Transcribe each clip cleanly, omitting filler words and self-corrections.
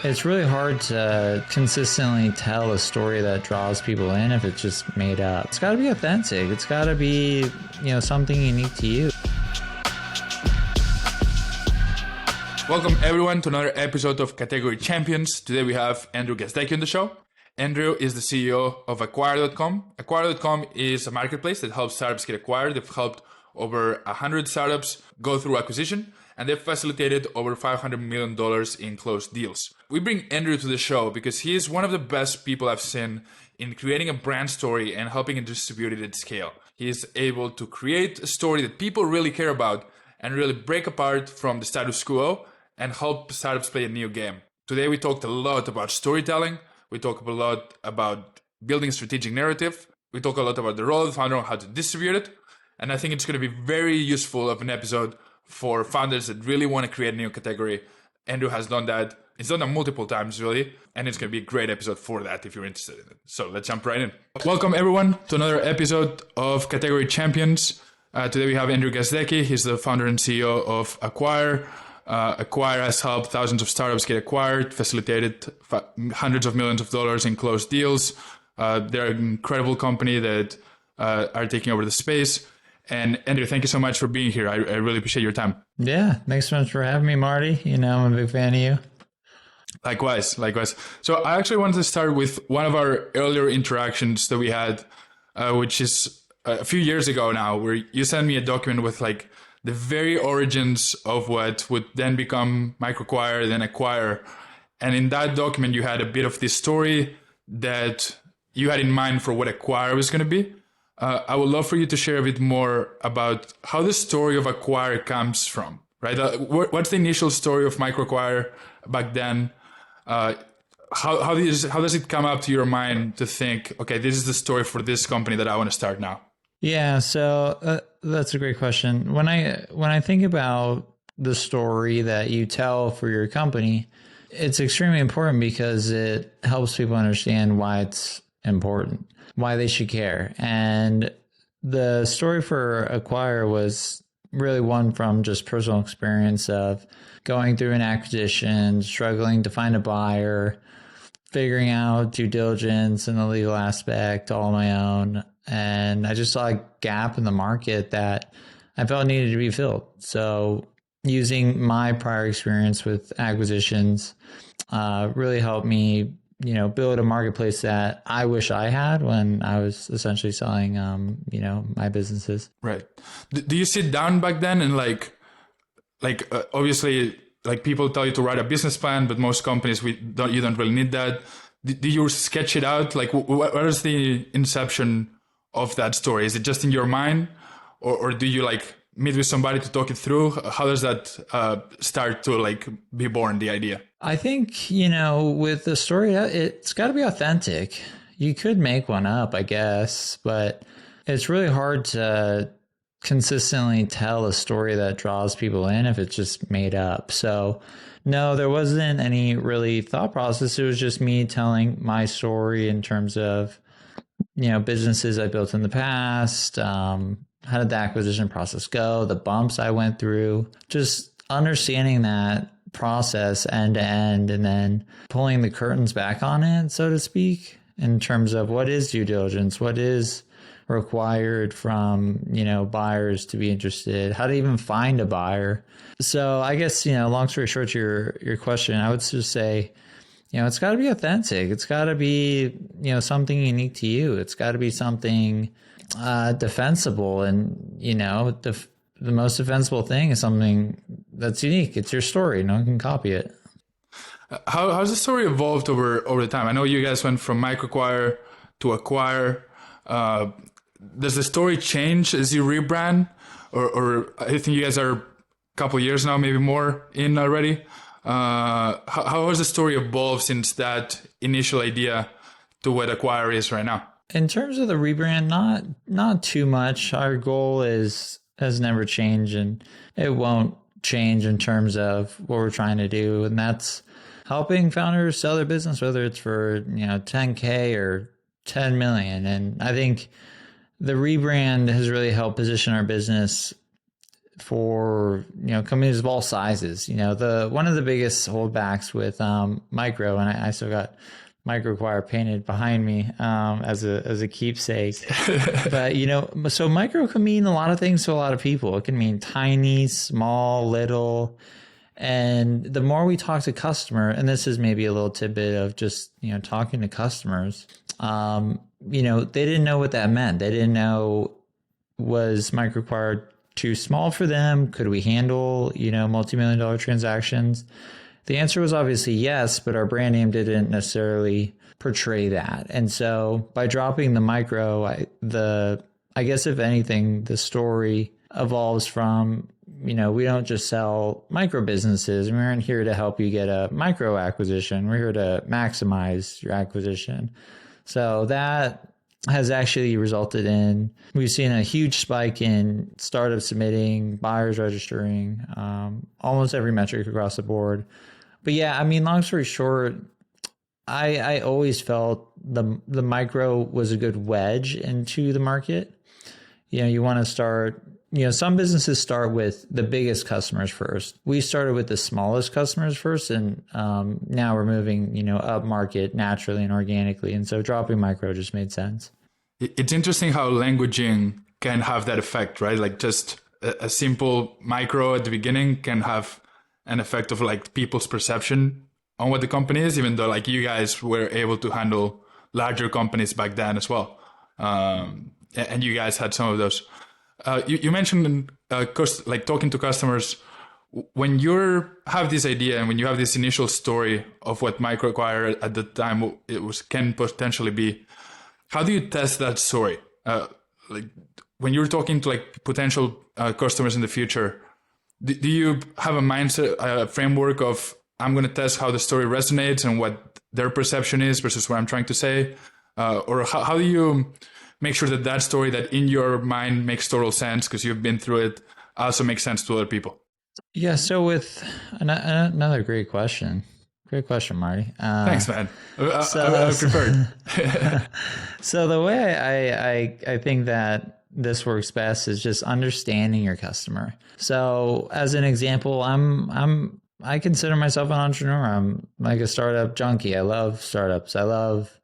It's really hard to consistently tell a story that draws people in if it's just made up. It's got to be authentic. It's got to be, something unique to you. Welcome everyone to another episode of Category Champions. Today we have Andrew Gazdecki on the show. Andrew is the CEO of Acquire.com. Acquire.com is a marketplace that helps startups get acquired. They've helped over 100 startups go through acquisition, and they've facilitated over $500 million in closed deals. We bring Andrew to the show because he is one of the best people I've seen in creating a brand story and helping it distribute it at scale. He is able to create a story that people really care about and really break apart from the status quo and help startups play a new game. Today we talked a lot about storytelling. We talk a lot about building a strategic narrative. We talk a lot about the role of the founder and how to distribute it. And I think it's going to be very useful of an episode for founders that really want to create a new category. Andrew has done that. He's done that multiple times, really. And it's going to be a great episode for that if you're interested in it. So let's jump right in. Welcome, everyone, to another episode of Category Champions. Today we have Andrew Gazdecki. He's the founder and CEO of Acquire. Acquire has helped thousands of startups get acquired, facilitated hundreds of millions of dollars in closed deals. They're an incredible company that are taking over the space. And Andrew, thank you so much for being here. I really appreciate your time. Yeah, thanks so much for having me, Marty. I'm a big fan of you. Likewise. So I actually wanted to start with one of our earlier interactions that we had, which is a few years ago now, where you sent me a document with the very origins of what would then become MicroAcquire, then Acquire. And in that document, you had a bit of this story that you had in mind for what Acquire was going to be. I would love for you to share a bit more about how the story of Acquire comes from, right? What's the initial story of MicroAcquire back then? How does it come up to your mind to think, okay, this is the story for this company that I want to start now? Yeah, so that's a great question. When I think about the story that you tell for your company, it's extremely important because it helps people understand why it's important, why they should care. And the story for Acquire was really one from just personal experience of going through an acquisition, struggling to find a buyer, figuring out due diligence and the legal aspect all on my own. And I just saw a gap in the market that I felt needed to be filled. So using my prior experience with acquisitions really helped me, build a marketplace that I wish I had when I was essentially selling, my businesses. Right. Do you sit down back then and obviously people tell you to write a business plan, but most companies you don't really need that. Do you sketch it out? What is the inception of that story? Is it just in your mind, or do you meet with somebody to talk it through? How does that start to be born, the idea? I think, with the story, it's got to be authentic. You could make one up, I guess, but it's really hard to consistently tell a story that draws people in if it's just made up. So no, there wasn't any really thought process. It was just me telling my story in terms of, businesses I built in the past, how did the acquisition process go, the bumps I went through, just understanding that process end to end, and then pulling the curtains back on it, so to speak, in terms of what is due diligence, what is required from, buyers to be interested, how to even find a buyer. So I guess, long story short, your question, I would just say, it's got to be authentic. It's got to be, something unique to you. It's got to be something defensible. And, the most defensible thing is something that's unique. It's your story. No one can copy it. How's the story evolved over the time? I know you guys went from MicroAcquire to Acquire. Does the story change as you rebrand? Or I think you guys are a couple years now, maybe more in already. How has the story evolved since that initial idea to what Acquire is right now? In terms of the rebrand, not too much. Our goal has never changed, and it won't change in terms of what we're trying to do. And that's helping founders sell their business, whether it's for, 10K or 10 million. And I think the rebrand has really helped position our business for, companies of all sizes. One of the biggest holdbacks with micro, and I still got MicroAcquire painted behind me as a keepsake. But so micro can mean a lot of things to a lot of people. It can mean tiny, small, little. And the more we talk to customer, and this is maybe a little tidbit of just talking to customers, they didn't know what that meant. They didn't know, was MicroAcquire too small for them? Could we handle multi-million-dollar transactions? The answer was obviously yes, but our brand name didn't necessarily portray that. And so by dropping the micro, I guess if anything, the story evolves from, we don't just sell micro businesses. We aren't here to help you get a micro acquisition. We're here to maximize your acquisition. So that has actually resulted in, we've seen a huge spike in startups submitting, buyers registering, almost every metric across the board. But yeah, long story short, I always felt the micro was a good wedge into the market. You want to start, some businesses start with the biggest customers first. We started with the smallest customers first, and now we're moving, up market naturally and organically. And so dropping micro just made sense. It's interesting how languaging can have that effect, right? Like just a simple micro at the beginning can have an effect of like people's perception on what the company is, even though like you guys were able to handle larger companies back then as well. And you guys had some of those. You mentioned like talking to customers. When you have this idea and when you have this initial story of what MicroAcquire at the time can potentially be, how do you test that story? Like when you're talking to like potential customers in the future, do you have a mindset, a framework of, I'm going to test how the story resonates and what their perception is versus what I'm trying to say? Or how do you make sure that story that in your mind makes total sense because you've been through it also makes sense to other people? Yeah, so with another great question. Great question, Marty. Thanks, man. I prepared. So the way I think that this works best is just understanding your customer. So as an example, I consider myself an entrepreneur. I'm like a startup junkie. I love startups. I love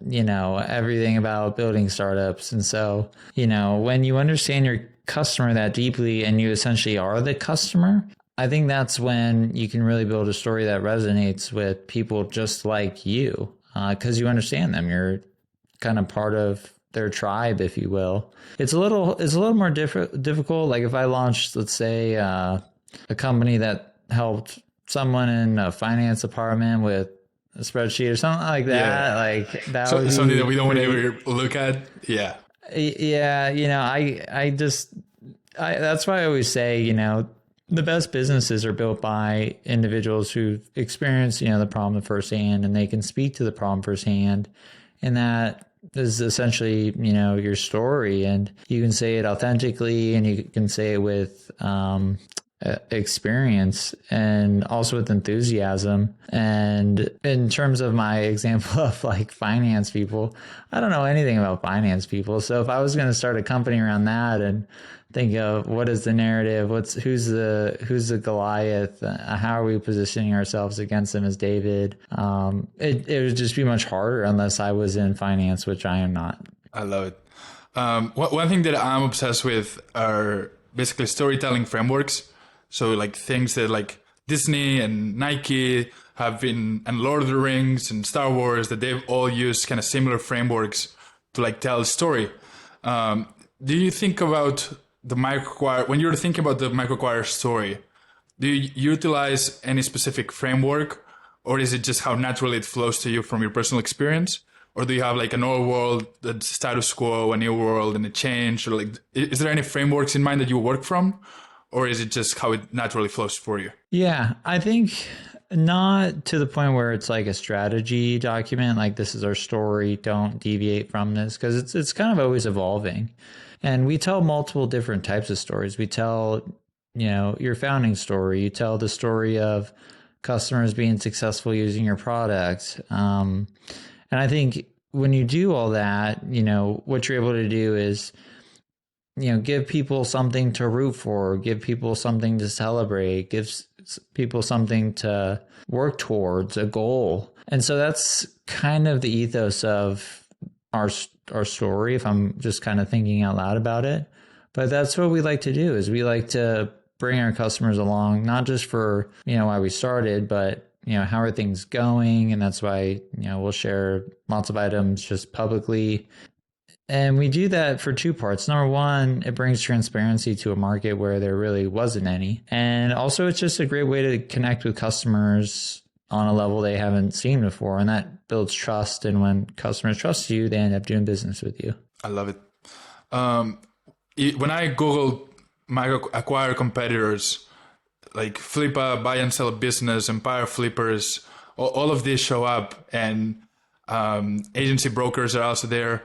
everything about building startups. And so, when you understand your customer that deeply and you essentially are the customer, I think that's when you can really build a story that resonates with people just like you, because you understand them. You're kind of part of their tribe, if you will. It's a little more difficult. Like if I launched, let's say, a company that helped someone in a finance department with a spreadsheet or something like that. Yeah. Like that would be something that we don't want to ever look at. Yeah. Yeah. That's why I always say, the best businesses are built by individuals who've experienced, the problem firsthand, and they can speak to the problem firsthand. And that is essentially, your story, and you can say it authentically and you can say it with, experience and also with enthusiasm. And in terms of my example of like finance people, I don't know anything about finance people. So if I was going to start a company around that and think of what is the narrative, who's the Goliath, how are we positioning ourselves against them as David, it would just be much harder unless I was in finance, which I am not. I love it. One thing that I'm obsessed with are basically storytelling frameworks. So like things that like Disney and Nike have been, and Lord of the Rings and Star Wars, that they've all used kind of similar frameworks to like tell a story. Do you think about the MicroAcquire, when you're thinking about the MicroAcquire story, do you utilize any specific framework, or is it just how naturally it flows to you from your personal experience? Or do you have like an old world, the status quo, a new world, and a change? Or like, is there any frameworks in mind that you work from? Or is it just how it naturally flows for you? Yeah, I think not to the point where it's like a strategy document, like this is our story, don't deviate from this, because it's kind of always evolving. And we tell multiple different types of stories. We tell, your founding story. You tell the story of customers being successful using your product. And I think when you do all that, what you're able to do is give people something to root for, give people something to celebrate, give people something to work towards, a goal. And so that's kind of the ethos of our story, if I'm just kind of thinking out loud about it. But that's what we like to do, is we like to bring our customers along, not just for, why we started, but, how are things going? And that's why, we'll share lots of items just publicly. And we do that for two parts. Number one, it brings transparency to a market where there really wasn't any. And also, it's just a great way to connect with customers on a level they haven't seen before. And that builds trust. And when customers trust you, they end up doing business with you. I love it. When I Googled MicroAcquire competitors, like Flippa, buy and sell business, Empire Flippers, all of these show up. And agency brokers are also there.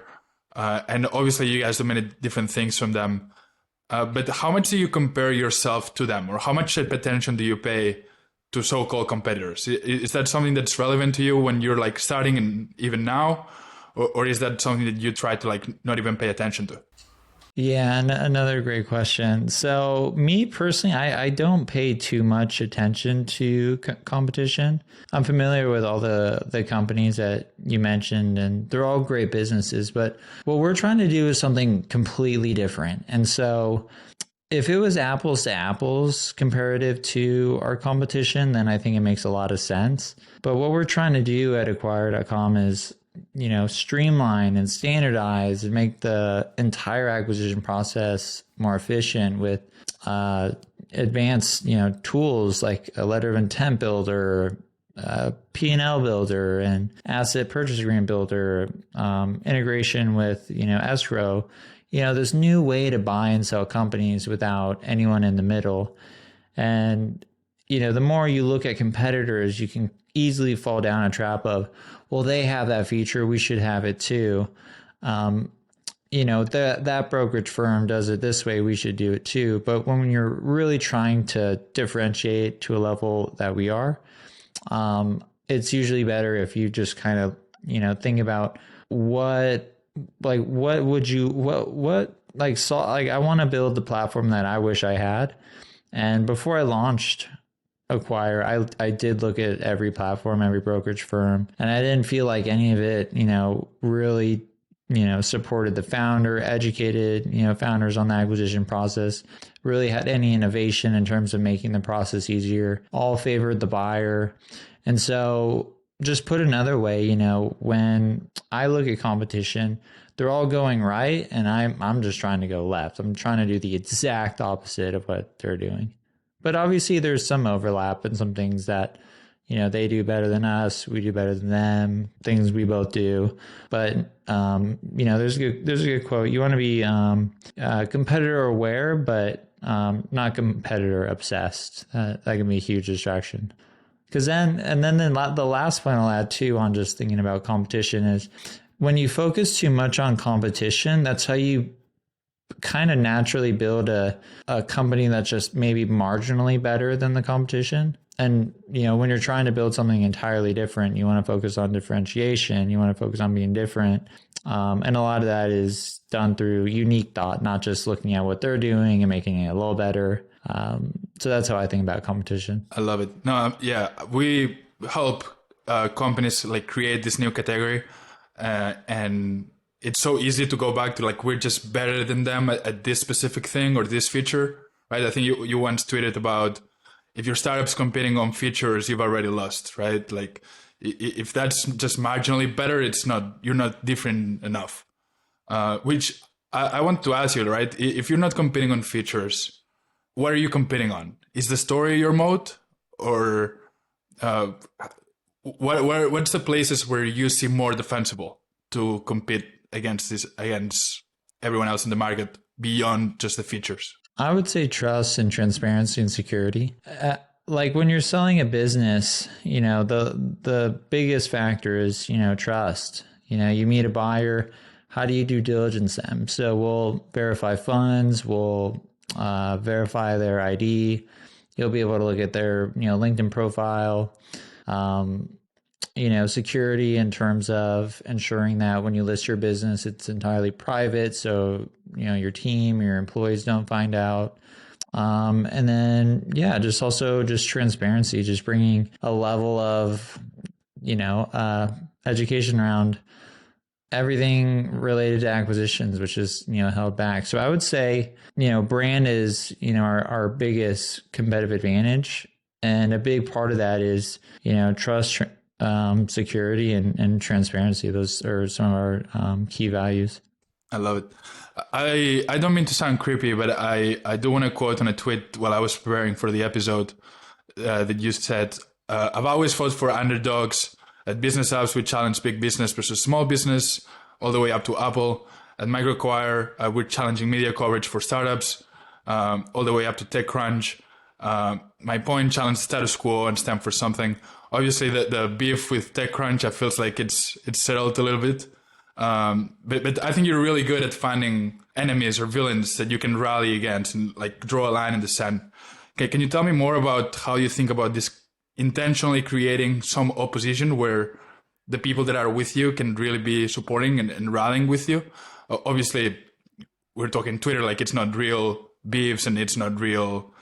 And obviously you guys do many different things from them. But how much do you compare yourself to them? Or how much attention do you pay to so-called competitors? Is that something that's relevant to you when you're like starting and even now? Or is that something that you try to like not even pay attention to? Yeah, another great question. So me personally, I don't pay too much attention to competition. I'm familiar with all the companies that you mentioned, and they're all great businesses. But what we're trying to do is something completely different. And so if it was apples to apples comparative to our competition, then I think it makes a lot of sense. But what we're trying to do at acquire.com is streamline and standardize and make the entire acquisition process more efficient with advanced, tools like a letter of intent builder, P&L builder, and asset purchase agreement builder, integration with, escrow. This new way to buy and sell companies without anyone in the middle. And, the more you look at competitors, you can easily fall down a trap of, well, they have that feature, we should have it too. That brokerage firm does it this way, we should do it too. But when you're really trying to differentiate to a level that we are, it's usually better if you just kind of, think about I want to build the platform that I wish I had. And before I launched Acquire, I did look at every platform, every brokerage firm, and I didn't feel like any of it, really, supported the founder, educated, founders on the acquisition process, really had any innovation in terms of making the process easier, all favored the buyer. And so just put another way, when I look at competition, they're all going right, and I'm just trying to go left. I'm trying to do the exact opposite of what they're doing. But obviously there's some overlap and some things that, they do better than us, we do better than them, things we both do. But, there's a good quote. You want to be competitor aware, but not competitor obsessed. That can be a huge distraction. Because the last point I'll add too on just thinking about competition is when you focus too much on competition, that's how you kind of naturally build a company that's just maybe marginally better than the competition. And, when you're trying to build something entirely different, you want to focus on differentiation. You want to focus on being different. And a lot of that is done through unique thought, not just looking at what they're doing and making it a little better. So that's how I think about competition. I love it. No, yeah, we help companies like create this new category, and it's so easy to go back to like, we're just better than them at this specific thing or this feature, right? I think you once tweeted about, if your startup's competing on features, you've already lost, right? Like if that's just marginally better, you're not different enough. Which I want to ask you, right? If you're not competing on features, what are you competing on? Is the story your moat, or what's the places where you see more defensible to compete against everyone else in the market beyond just the features? I would say trust and transparency and security. Like when you're selling a business, the biggest factor is, trust. You meet a buyer, how do you due diligence them? So we'll verify funds, we'll verify their ID. You'll be able to look at their, LinkedIn profile. Security in terms of ensuring that when you list your business, it's entirely private. So, your team, your employees don't find out. And then, just transparency, just bringing a level of, education around everything related to acquisitions, which is, held back. So I would say, brand is, our biggest competitive advantage. And a big part of that is, trust, security, and transparency. Those are some of our key values. I love it. I don't mean to sound creepy, but I do want to quote on a tweet while I was preparing for the episode that you said, I've always fought for underdogs. At Bizness Apps, we challenge big business versus small business, all the way up to Apple. At MicroAcquire, we're challenging media coverage for startups, all the way up to TechCrunch. My point, challenge status quo and stand for something. Obviously, the beef with TechCrunch, I feels like it's settled a little bit. But I think you're really good at finding enemies or villains that you can rally against and like draw a line in the sand. Okay, can you tell me more about how you think about this intentionally creating some opposition where the people that are with you can really be supporting and rallying with you? Obviously, we're talking Twitter, like it's not real beefs and it's not real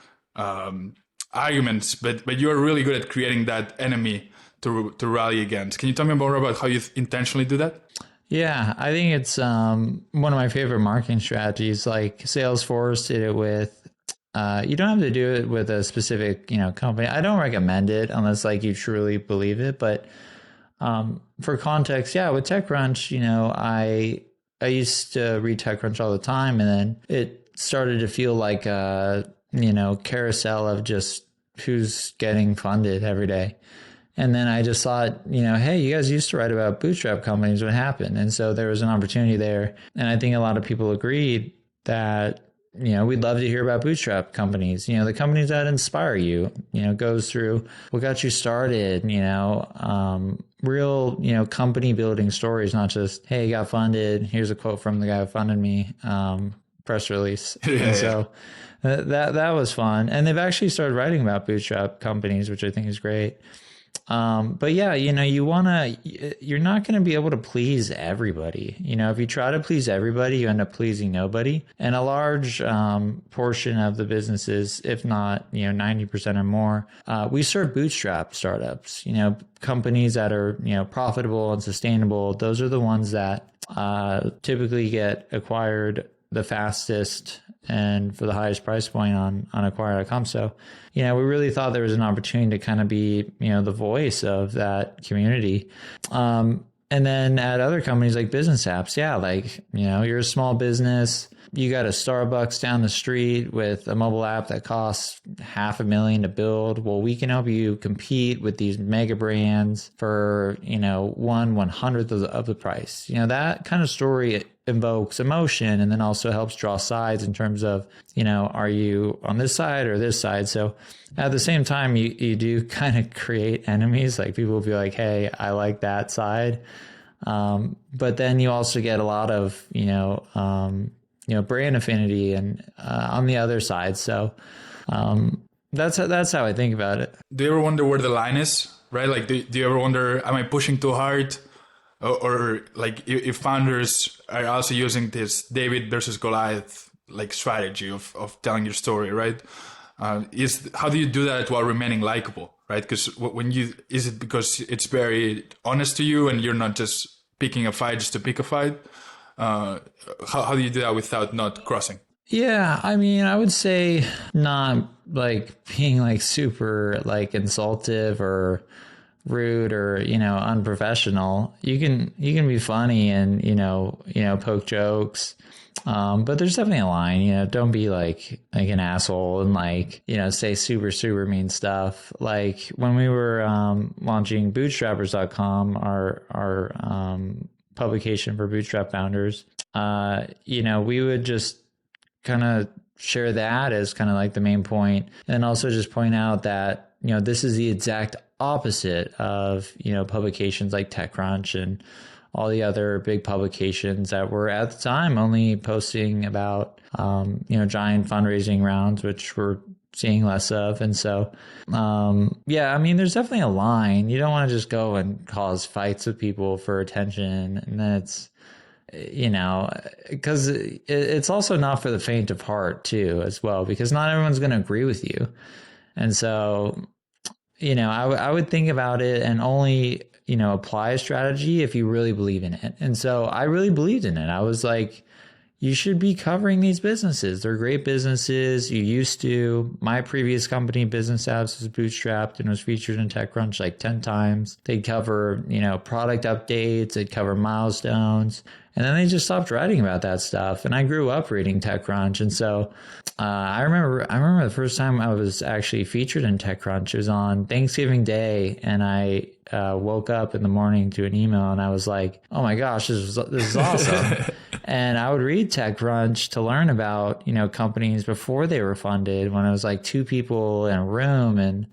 arguments, but you're really good at creating that enemy to rally against. Can you tell me more about how you intentionally do that? Yeah, I think it's one of my favorite marketing strategies. Like Salesforce did it with. You don't have to do it with a specific, company. I don't recommend it unless like you truly believe it. But for context, with TechCrunch, I used to read TechCrunch all the time, and then it started to feel like a carousel of just who's getting funded every day. And then I just thought, hey, you guys used to write about bootstrap companies. What happened? And so there was an opportunity there. And I think a lot of people agreed that, we'd love to hear about bootstrap companies, the companies that inspire you, goes through what got you started, real, company building stories, not just, hey, you got funded. Here's a quote from the guy who funded me, press release. And so that was fun. And they've actually started writing about bootstrap companies, which I think is great. But you're not going to be able to please everybody. If you try to please everybody, you end up pleasing nobody. And a large portion of the businesses, if not 90% or more, we serve bootstrap startups. Companies that are profitable and sustainable. Those are the ones that typically get acquired the fastest and for the highest price point on acquire.com. So, we really thought there was an opportunity to kind of be, the voice of that community. And then at other companies like Bizness Apps, you're a small business, you got a Starbucks down the street with a mobile app that costs $500,000 to build. Well, we can help you compete with these mega brands for, 1/100th of the price. That kind of story invokes emotion and then also helps draw sides in terms of, are you on this side or this side? So at the same time, you do kind of create enemies. Like people will be like, hey, I like that side. But then you also get a lot of, brand affinity and on the other side. So that's how I think about it. Do you ever wonder where the line is, right? Like, do you ever wonder, am I pushing too hard? Or like if founders are also using this David versus Goliath like strategy of telling your story, right? How do you do that while remaining likable, right? Because is it because it's very honest to you and you're not just picking a fight just to pick a fight? How do you do that without not crossing? Yeah, I mean, I would say not like being like super like insultive or rude or unprofessional. You can be funny and poke jokes, but there's definitely a line. Don't be like an asshole and say super mean stuff. Like when we were launching bootstrappers.com, our publication for bootstrap founders, we would just kind of share that as kind of like the main point, and also just point out that this is the exact opposite of publications like TechCrunch and all the other big publications that were at the time only posting about giant fundraising rounds, which we're seeing less of. And so there's definitely a line. You don't want to just go and cause fights with people for attention, and then because it's also not for the faint of heart too, as well, because not everyone's going to agree with you. And so, I would think about it and only, apply a strategy if you really believe in it. And so I really believed in it. I was like, you should be covering these businesses. They're great businesses. You used to. My previous company, Bizness Apps, was bootstrapped and was featured in TechCrunch like 10 times. They'd cover, product updates. They'd cover milestones. And then they just stopped writing about that stuff. And I grew up reading TechCrunch. And so I remember the first time I was actually featured in TechCrunch. It was on Thanksgiving Day. And I woke up in the morning to an email and I was like, oh my gosh, this is awesome. And I would read TechCrunch to learn about, companies before they were funded, when it was like 2 people in a room. And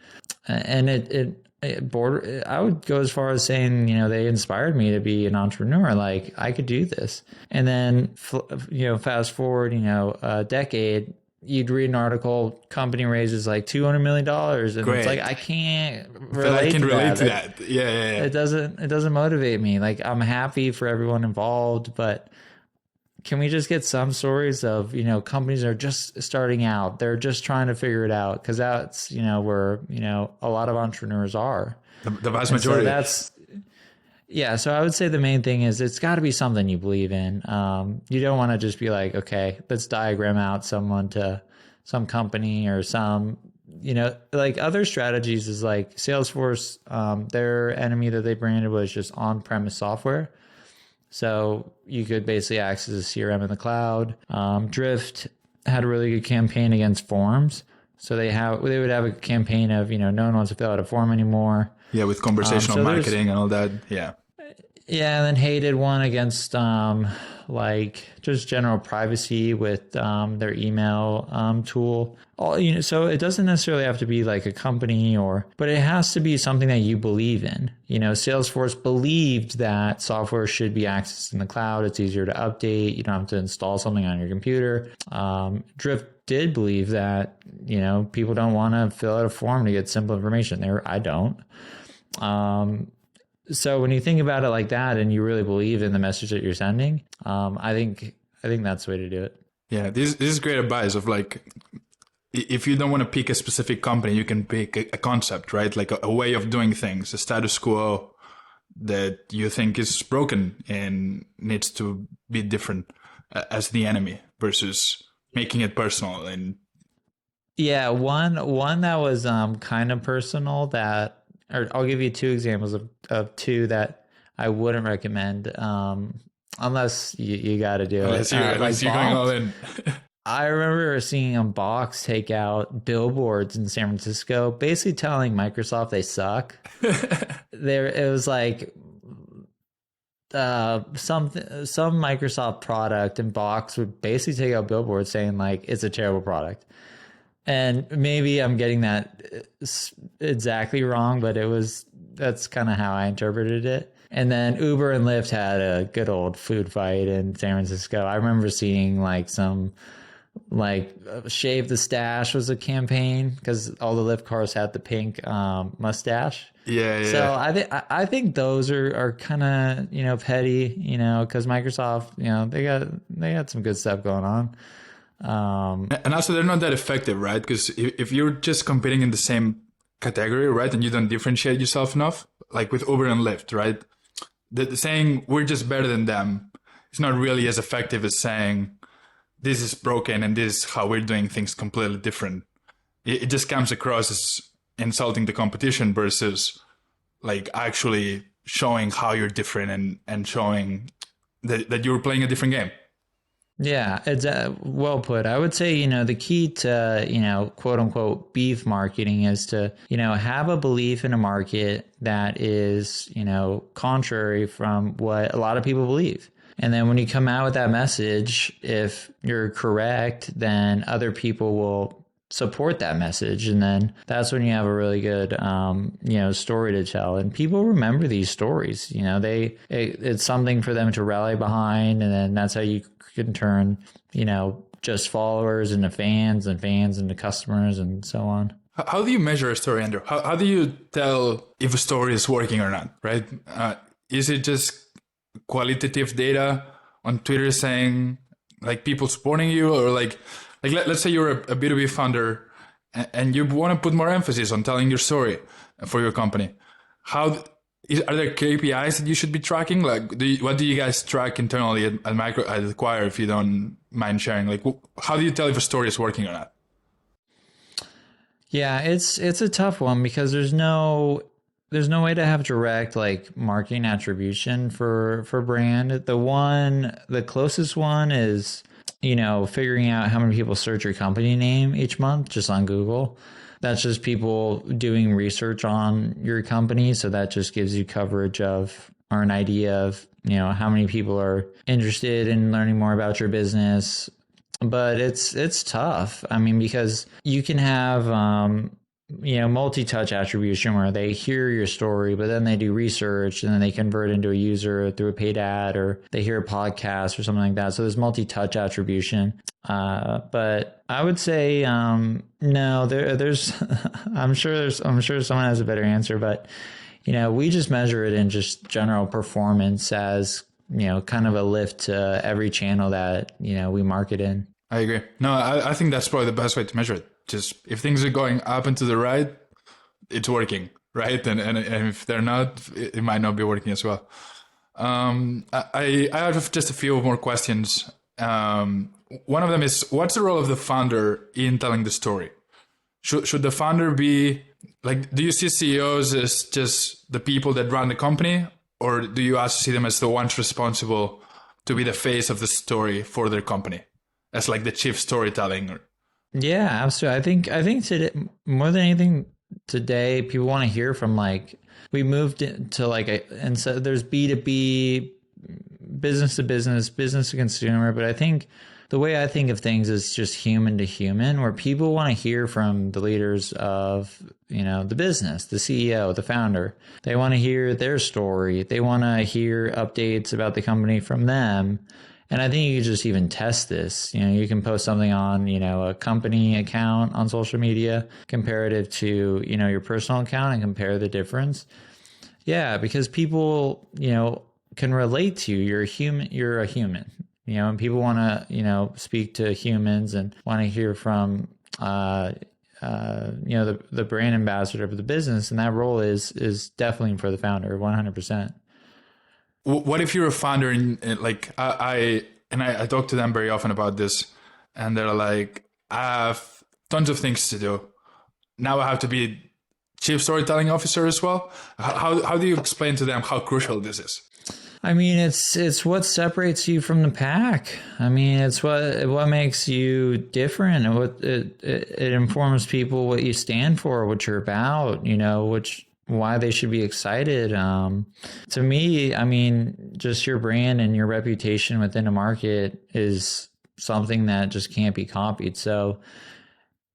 I would go as far as saying, they inspired me to be an entrepreneur. Like, I could do this. And then, fast forward, a decade, you'd read an article, company raises like $200 million. And Great. It's like, I can't relate to that. Yeah. It doesn't motivate me. Like, I'm happy for everyone involved, but can we just get some stories of, companies are just starting out. They're just trying to figure it out, because that's, where, a lot of entrepreneurs are. The vast majority. So I would say the main thing is it's got to be something you believe in. You don't want to just be like, okay, let's diagram out someone to some company or some, like other strategies is like Salesforce, their enemy that they branded was just on-premise software. So you could basically access a CRM in the cloud. Drift had a really good campaign against forms. So they would have a campaign of, no one wants to fill out a form anymore. Yeah, with conversational marketing and all that. Yeah. Yeah, and then Hey did one against like just general privacy with their email tool. So it doesn't necessarily have to be like a company but it has to be something that you believe in. Salesforce believed that software should be accessed in the cloud. It's easier to update. You don't have to install something on your computer. Drift did believe that, people don't want to fill out a form to get simple information. I don't. So when you think about it like that and you really believe in the message that you're sending, I think that's the way to do it. Yeah, this is great advice of like, if you don't want to pick a specific company, you can pick a concept, right? Like a way of doing things, a status quo that you think is broken and needs to be different as the enemy versus making it personal. And yeah, one that was kind of personal that, or I'll give you 2 examples of 2 that I wouldn't recommend unless you got to do it. Unless you're going all in. I remember seeing Box take out billboards in San Francisco, basically telling Microsoft they suck. It was like some Microsoft product, and Box would basically take out billboards saying like it's a terrible product. And maybe I'm getting that exactly wrong, but that's kind of how I interpreted it. And then Uber and Lyft had a good old food fight in San Francisco. I remember seeing like some Shave the Stash was a campaign because all the Lyft cars had the pink mustache. Yeah. So I think those are kind of petty, because Microsoft, they got some good stuff going on. And also they're not that effective, right? Because if you're just competing in the same category, right, and you don't differentiate yourself enough, like with Uber and Lyft, right, the saying we're just better than them is not really as effective as saying this is broken and this is how we're doing things completely different. It just comes across as insulting the competition versus like actually showing how you're different and showing that you're playing a different game. Yeah, it's well put. I would say, the key to, quote unquote, beef marketing is to, have a belief in a market that is, contrary from what a lot of people believe. And then when you come out with that message, if you're correct, then other people will support that message. And then that's when you have a really good, story to tell. And people remember these stories, it's something for them to rally behind. And then that's how you can turn, just followers into fans and fans into customers and so on. How do you measure a story, Andrew? How do you tell if a story is working or not, right? Is it just qualitative data, on Twitter saying like people supporting you, or like let's say you're a B2B founder and you want to put more emphasis on telling your story for your company. Are there KPIs that you should be tracking? Like, what do you guys track internally at MicroAcquire, if you don't mind sharing? Like, how do you tell if a story is working or not? Yeah, it's a tough one because there's no way to have direct like marketing attribution for brand. The closest one is, figuring out how many people search your company name each month just on Google. That's just people doing research on your company. So that just gives you coverage of, or an idea of, how many people are interested in learning more about your business. But it's tough. I mean, because you can have, multi-touch attribution where they hear your story, but then they do research and then they convert into a user through a paid ad, or they hear a podcast or something like that. So there's multi-touch attribution. But I would say, no, there's, I'm sure someone has a better answer, but, we just measure it in just general performance as, kind of a lift to every channel that, we market in. I agree. No, I think that's probably the best way to measure it. Just if things are going up and to the right, it's working, right? And if they're not, it might not be working as well. I have just a few more questions. One of them is, what's the role of the founder in telling the story? Should the founder be like, do you see CEOs as just the people that run the company, or do you also see them as the ones responsible to be the face of the story for their company, as like the chief storytelling? Yeah, absolutely. I think today, more than anything today, people want to hear from, like, we moved into like and so there's B2B, business to business, business to consumer. But I think the way I think of things is just human to human, where people want to hear from the leaders of, the business, the CEO, the founder. They want to hear their story. They want to hear updates about the company from them. And I think you can just even test this. You can post something on, a company account on social media comparative to, your personal account, and compare the difference. Yeah, because people, can relate to you. You're a human, and people want to, speak to humans and want to hear from, the brand ambassador of the business. And that role is definitely for the founder, 100%. What if you're a founder and like I talk to them very often about this, and they're like, I have tons of things to do. Now I have to be chief storytelling officer as well. How do you explain to them how crucial this is? I mean, it's what separates you from the pack. I mean, it's what makes you different, and what it informs people what you stand for, what you're about, why they should be excited. To me, I mean, just your brand and your reputation within a market is something that just can't be copied. So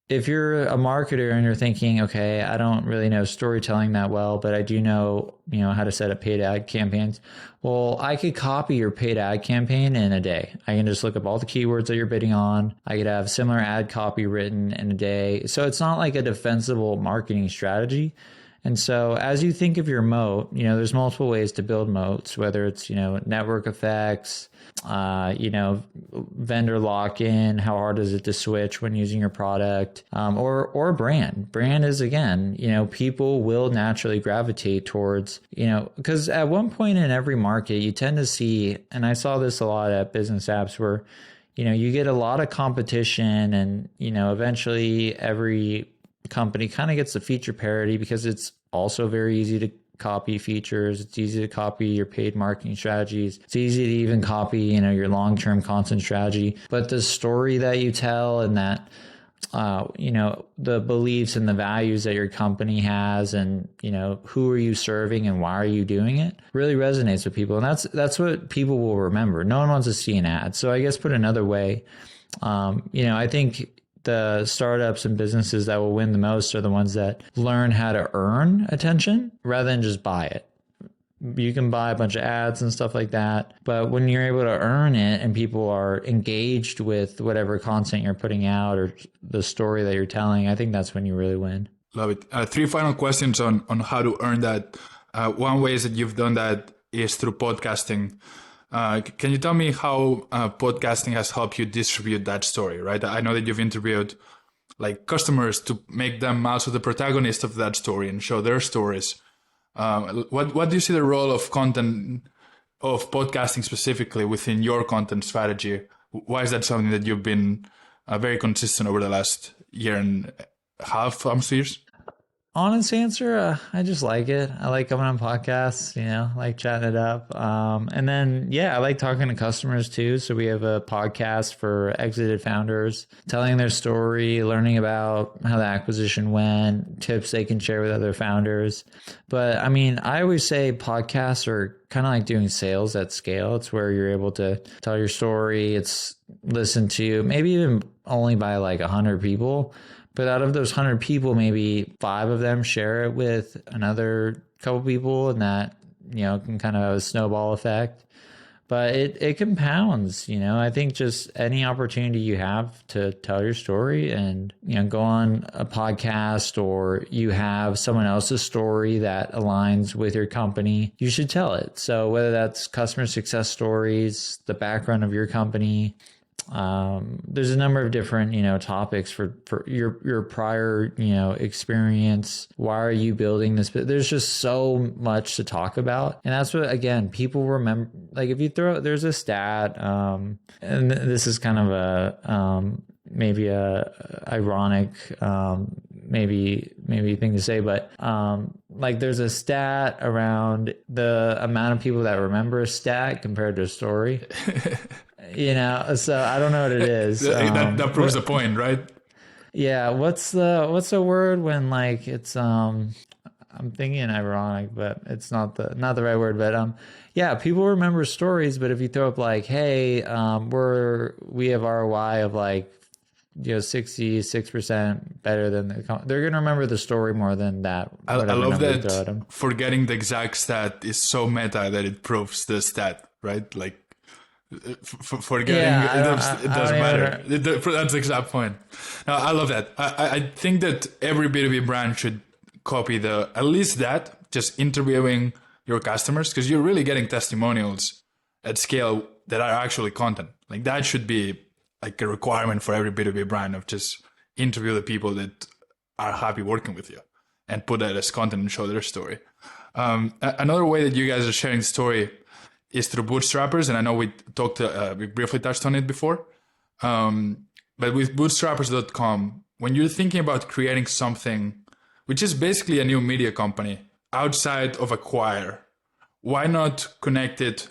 if you're a marketer and you're thinking, okay, I don't really know storytelling that well, but I do know, how to set up paid ad campaigns. Well, I could copy your paid ad campaign in a day. I can just look up all the keywords that you're bidding on. I could have similar ad copy written in a day. So it's not like a defensible marketing strategy. And so as you think of your moat, there's multiple ways to build moats, whether it's, network effects, vendor lock-in, how hard is it to switch when using your product, or brand. Brand is, again, people will naturally gravitate towards, because at one point in every market, you tend to see, and I saw this a lot at Bizness Apps, where, you get a lot of competition, and, eventually every company kind of gets the feature parity, because it's also very easy to copy features. It's easy to copy your paid marketing strategies. It's easy to even copy, your long-term content strategy. But the story that you tell, and that, the beliefs and the values that your company has, and, who are you serving and why are you doing it, really resonates with people. And that's what people will remember. No one wants to see an ad. So I guess put another way, I think the startups and businesses that will win the most are the ones that learn how to earn attention rather than just buy it. You can buy a bunch of ads and stuff like that, but when you're able to earn it and people are engaged with whatever content you're putting out or the story that you're telling, I think that's when you really win. Love it. 3 final questions on how to earn that. One way is that you've done that is through podcasting. Can you tell me how podcasting has helped you distribute that story, right? I know that you've interviewed like customers to make them also the protagonist of that story and show their stories. What do you see the role of content, of podcasting specifically within your content strategy? Why is that something that you've been very consistent over the last year and a half, almost 2 years? Honest answer, I just like it. I like coming on podcasts, like chatting it up. And then, I like talking to customers too. So we have a podcast for exited founders, telling their story, learning about how the acquisition went, tips they can share with other founders. But I mean, I always say podcasts are kind of like doing sales at scale. It's where you're able to tell your story. It's listened to maybe even only by like 100 people. But out of those 100 people, maybe 5 of them share it with another couple people, and that, can kind of have a snowball effect. But it compounds, I think just any opportunity you have to tell your story and, go on a podcast, or you have someone else's story that aligns with your company, you should tell it. So whether that's customer success stories, the background of your company, there's a number of different, topics for your prior, experience. Why are you building this? But there's just so much to talk about. And that's what, again, people remember, like if you there's a stat, and this is kind of maybe a ironic, maybe thing to say, but, like there's a stat around the amount of people that remember a stat compared to a story. So I don't know what it is. That proves the point, right? Yeah. What's the word when like it's, I'm thinking ironic, but it's not the right word, but, people remember stories, but if you throw up like, hey, we have ROI of like, 66% better than they're going to remember the story more than that. I love that forgetting the exact stat is so meta that it proves the stat, right? Like, forgetting it doesn't matter. That's the exact point. No, I love that. I think that every B2B brand should copy at least that, just interviewing your customers, because you're really getting testimonials at scale that are actually content. Like that should be like a requirement for every B2B brand, of just interview the people that are happy working with you and put that as content and show their story. Another way that you guys are sharing the story is through bootstrappers, and I know we briefly touched on it before. But with bootstrappers.com, when you're thinking about creating something, which is basically a new media company outside of Acquire, why not connect it?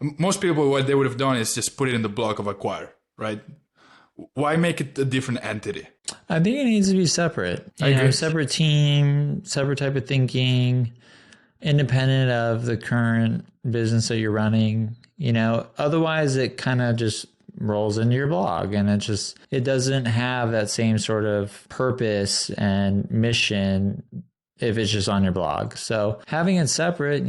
Most people, what they would have done is just put it in the blog of Acquire, right? Why make it a different entity? I think it needs to be separate. Separate team, separate type of thinking, independent of the current business that you're running. Otherwise it kind of just rolls into your blog, and it doesn't have that same sort of purpose and mission if it's just on your blog. So having it separate,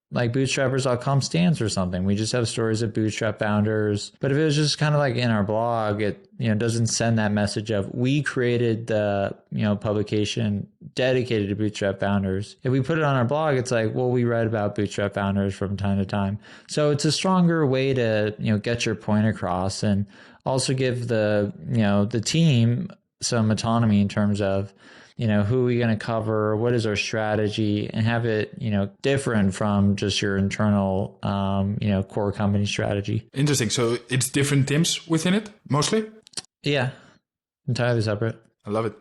like bootstrappers.com stands for something. We just have stories of bootstrap founders. But if it was just kind of like in our blog, it doesn't send that message of we created the publication dedicated to bootstrap founders. If we put it on our blog, it's like, well, we read about bootstrap founders from time to time. So it's a stronger way to get your point across, and also give the team some autonomy in terms of who are we going to cover? What is our strategy? And have it, different from just your internal, core company strategy. Interesting. So it's different teams within it, mostly? Yeah, entirely separate. I love it.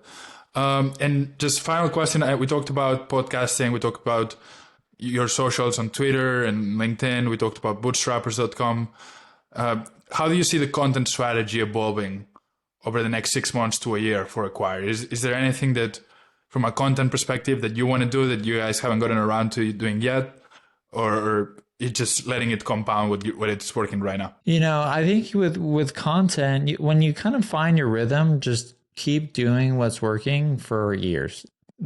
And just final question. We talked about podcasting. We talked about your socials on Twitter and LinkedIn. We talked about bootstrappers.com. How do you see the content strategy evolving over the next 6 months to a year for Acquire? Is there anything that, from a content perspective, that you want to do that you guys haven't gotten around to doing yet? Or you're just letting it compound what it's working right now? I think with content, when you kind of find your rhythm, just keep doing what's working for years.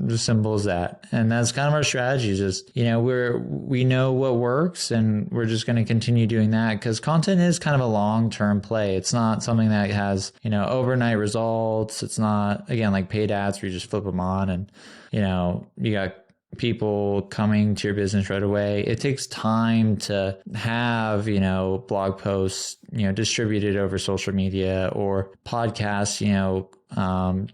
As simple as that. And that's kind of our strategy. Just, we know what works, and we're just going to continue doing that, because content is kind of a long-term play. It's not something that has, overnight results. It's not, again, like paid ads where you just flip them on and, you got people coming to your business right away. It takes time to have, blog posts, distributed over social media, or podcasts,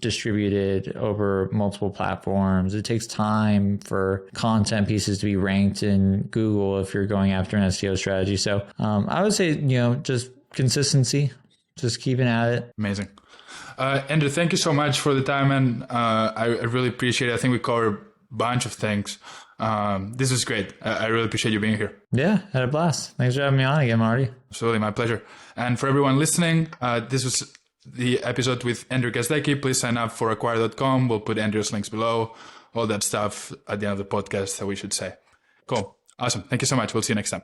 distributed over multiple platforms. It takes time for content pieces to be ranked in Google if you're going after an SEO strategy. So I would say, just consistency, just keeping at it. Amazing. Andrew, thank you so much for the time, and I really appreciate it. I think we covered bunch of things. This is great. I really appreciate you being here. Yeah, had a blast. Thanks for having me on again, Marty. Absolutely, my pleasure. And for everyone listening, this was the episode with Andrew Gazdecki. Please sign up for acquire.com. We'll put Andrew's links below, all that stuff at the end of the podcast that we should say. Cool. Awesome. Thank you so much. We'll see you next time.